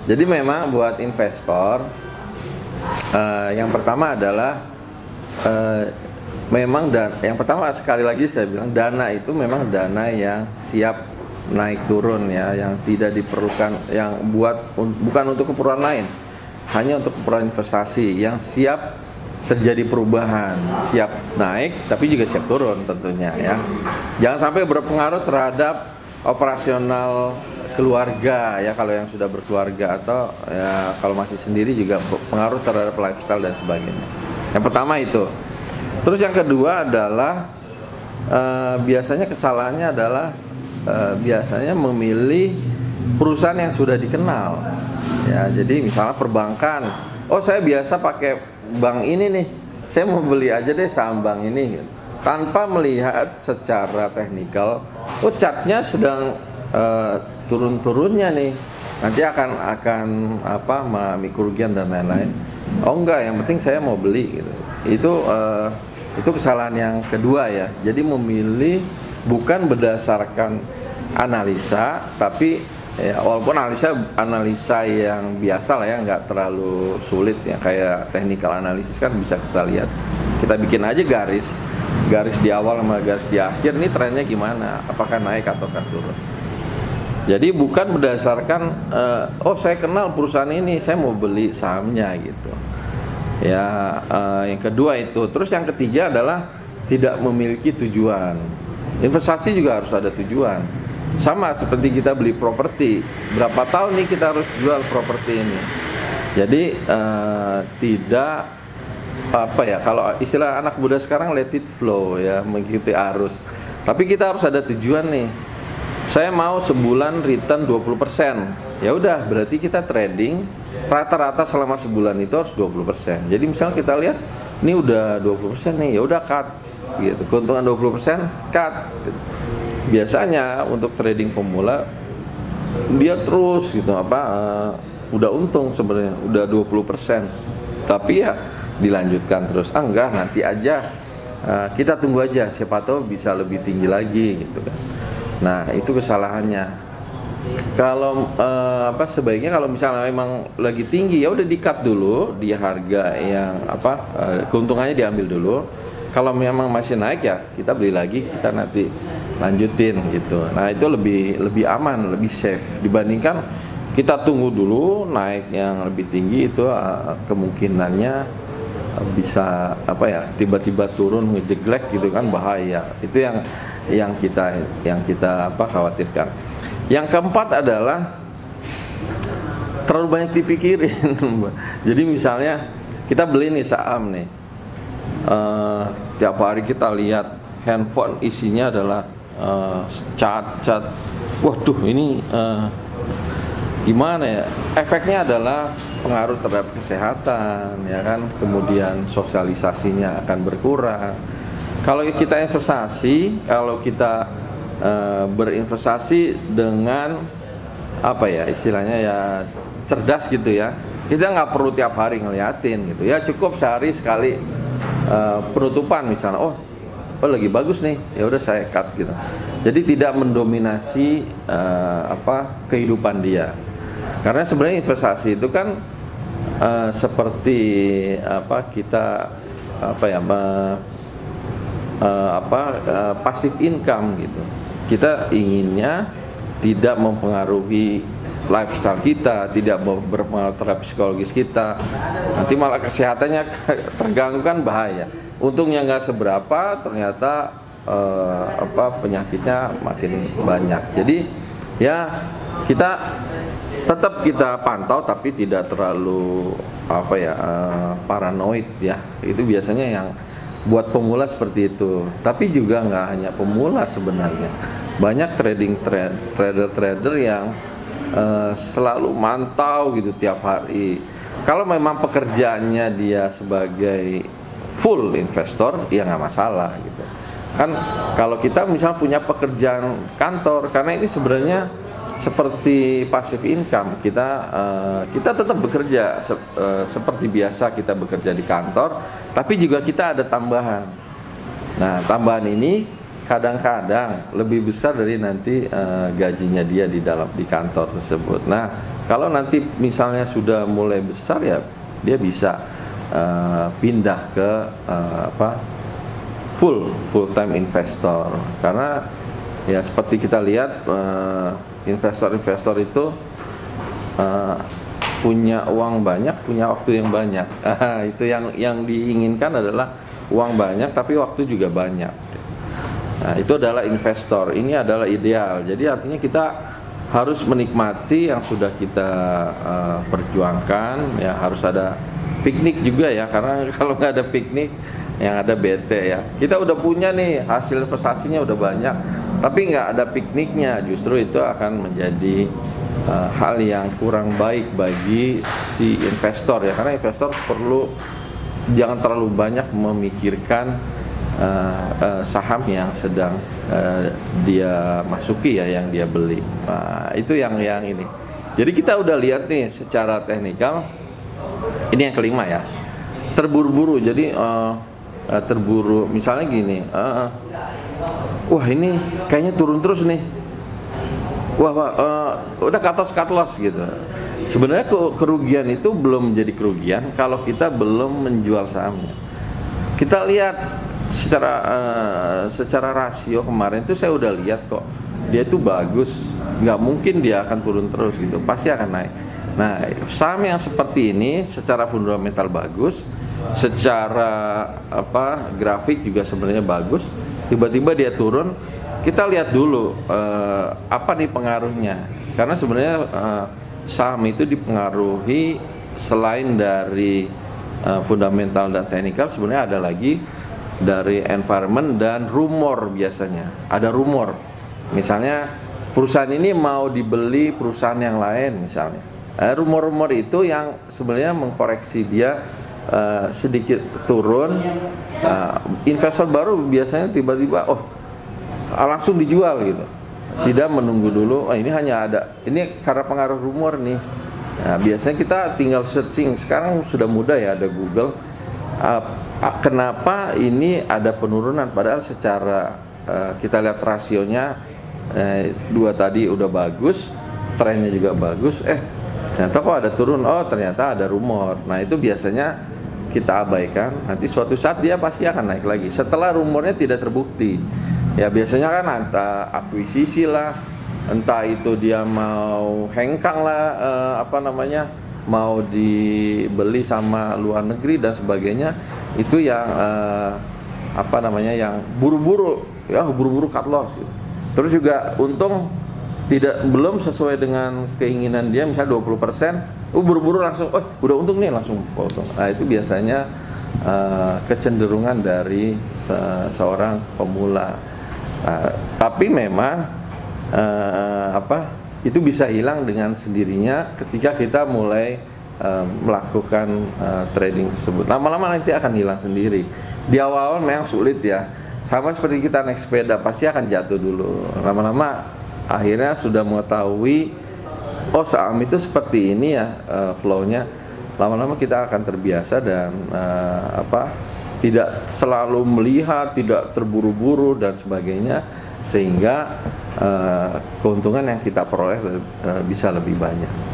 Jadi memang buat investor, yang pertama adalah memang yang pertama sekali lagi saya bilang dana itu memang dana yang siap naik turun ya, yang tidak diperlukan, yang bukan untuk keperluan lain, hanya untuk keperluan investasi yang siap terjadi perubahan, siap naik tapi juga siap turun tentunya ya. Jangan sampai berpengaruh terhadap operasional keluarga ya, kalau yang sudah berkeluarga, atau ya kalau masih sendiri juga pengaruh terhadap lifestyle dan sebagainya. Yang pertama itu. Terus yang kedua adalah biasanya kesalahannya adalah biasanya memilih perusahaan yang sudah dikenal ya. Jadi misalnya perbankan, oh saya biasa pakai bank ini nih, saya mau beli aja deh saham bank ini, tanpa melihat secara teknikal, oh chartnya sedang turun-turunnya nih, nanti akan apa mengalami kerugian dan lain-lain. Oh enggak, yang penting saya mau beli gitu. Itu kesalahan yang kedua ya. Jadi memilih bukan berdasarkan analisa, tapi ya, walaupun analisa yang biasa lah ya, nggak terlalu sulit ya, kayak technical analysis kan bisa kita lihat. Kita bikin aja garis di awal sama garis di akhir, nih trennya gimana, apakah naik atau turun. Jadi bukan berdasarkan oh saya kenal perusahaan ini, saya mau beli sahamnya gitu. Ya, yang kedua itu. Terus yang ketiga adalah tidak memiliki tujuan. Investasi juga harus ada tujuan. Sama seperti kita beli properti. Berapa tahun nih kita harus jual properti ini. Jadi tidak apa ya, kalau istilah anak muda sekarang let it flow ya, mengikuti arus. Tapi kita harus ada tujuan nih. Saya mau sebulan return 20%. Ya udah, berarti kita trading rata-rata selama sebulan itu harus 20%. Jadi misalnya kita lihat ini udah 20% nih, ya udah cut gitu. Keuntungan 20% cut gitu. Biasanya untuk trading pemula dia terus gitu udah untung sebenarnya, udah 20%. Tapi ya dilanjutkan terus. Enggak, nanti aja. Kita tunggu aja, siapa tahu bisa lebih tinggi lagi gitu kan. Nah, itu kesalahannya. Kalau sebaiknya kalau misalnya memang lagi tinggi, ya udah di-cut dulu di harga yang keuntungannya diambil dulu. Kalau memang masih naik ya kita beli lagi, kita nanti lanjutin gitu. Nah, itu lebih aman, lebih safe dibandingkan kita tunggu dulu naik yang lebih tinggi. Itu kemungkinannya bisa tiba-tiba turun ngejeglek gitu kan, bahaya. Itu yang kita khawatirkan. Yang keempat adalah terlalu banyak dipikirin. Jadi misalnya kita beli nih saham nih, tiap hari kita lihat handphone isinya adalah cat. Waduh, ini gimana ya? Efeknya adalah pengaruh terhadap kesehatan ya kan, kemudian sosialisasinya akan berkurang. Kalau kita investasi, kalau kita berinvestasi dengan istilahnya ya cerdas gitu ya, kita nggak perlu tiap hari ngeliatin gitu ya, cukup sehari sekali penutupan misalnya, oh lagi bagus nih, ya udah saya cut gitu. Jadi tidak mendominasi kehidupan dia, karena sebenarnya investasi itu kan seperti kita passive income gitu. Kita inginnya tidak mempengaruhi lifestyle kita, tidak berpengaruh terhadap psikologis kita, nanti malah kesehatannya terganggu kan, bahaya. Untungnya nggak seberapa, ternyata penyakitnya makin banyak. Jadi ya kita tetap kita pantau, tapi tidak terlalu paranoid ya. Itu biasanya yang buat pemula seperti itu. Tapi juga nggak hanya pemula sebenarnya, banyak trader yang selalu mantau gitu tiap hari. Kalau memang pekerjaannya dia sebagai full investor, ya nggak masalah gitu kan. Kalau kita misalnya punya pekerjaan kantor, karena ini sebenarnya seperti passive income, kita tetap bekerja seperti biasa kita bekerja di kantor, tapi juga kita ada tambahan. Nah, tambahan ini kadang-kadang lebih besar dari nanti gajinya dia di kantor tersebut. Nah, Kalau nanti misalnya sudah mulai besar ya dia bisa pindah ke full time investor, karena ya seperti kita lihat investor-investor itu punya uang banyak, punya waktu yang banyak. Itu yang diinginkan adalah uang banyak tapi waktu juga banyak. Nah, itu adalah investor. Ini adalah ideal. Jadi artinya kita harus menikmati yang sudah kita perjuangkan. Ya harus ada piknik juga ya, karena kalau nggak ada piknik yang ada bete ya. Kita udah punya nih hasil investasinya udah banyak, tapi nggak ada pikniknya, justru itu akan menjadi hal yang kurang baik bagi si investor ya, karena investor perlu jangan terlalu banyak memikirkan saham yang sedang dia masuki ya, yang dia beli. Nah, itu yang ini. Jadi kita udah lihat nih secara teknikal. Ini yang kelima ya, terburu-buru. Jadi terburu, misalnya gini, wah ini kayaknya turun terus nih, udah cut loss gitu. Sebenarnya kerugian itu belum menjadi kerugian kalau kita belum menjual sahamnya. Kita lihat secara rasio kemarin itu saya udah lihat kok dia itu bagus, nggak mungkin dia akan turun terus gitu, pasti akan naik. Nah, saham yang seperti ini secara fundamental bagus, secara grafik juga sebenarnya bagus, tiba-tiba dia turun, kita lihat dulu apa nih pengaruhnya. Karena sebenarnya saham itu dipengaruhi selain dari fundamental dan teknikal, sebenarnya ada lagi dari environment dan rumor. Biasanya ada rumor, misalnya perusahaan ini mau dibeli perusahaan yang lain misalnya. Rumor-rumor itu yang sebenarnya mengkoreksi dia sedikit turun. Investor baru biasanya tiba-tiba langsung dijual gitu, tidak menunggu dulu. Ini hanya ada, ini karena pengaruh rumor nih. Nah, biasanya kita tinggal searching, sekarang sudah mudah ya, ada Google. Kenapa ini ada penurunan, padahal secara kita lihat rasionya dua tadi udah bagus, trennya juga bagus, ternyata kok ada turun, ternyata ada rumor. Nah itu biasanya kita abaikan, nanti suatu saat dia pasti akan naik lagi setelah rumornya tidak terbukti. Ya biasanya kan entah akuisisi lah, entah itu dia mau hengkang lah, mau dibeli sama luar negeri dan sebagainya. Itu yang yang buru-buru ya, buru-buru cut loss gitu. Terus juga untung belum sesuai dengan keinginan dia, misalnya 20%, buru-buru langsung, udah untung nih, langsung potong. Nah itu biasanya kecenderungan dari seorang pemula. Tapi memang itu bisa hilang dengan sendirinya ketika kita mulai melakukan trading tersebut. Lama-lama nanti akan hilang sendiri. Di awal memang sulit ya, sama seperti kita naik sepeda, pasti akan jatuh dulu. Lama-lama akhirnya sudah mengetahui saham itu seperti ini ya flow-nya. Lama-lama kita akan terbiasa dan tidak selalu melihat, tidak terburu-buru dan sebagainya, sehingga keuntungan yang kita peroleh bisa lebih banyak.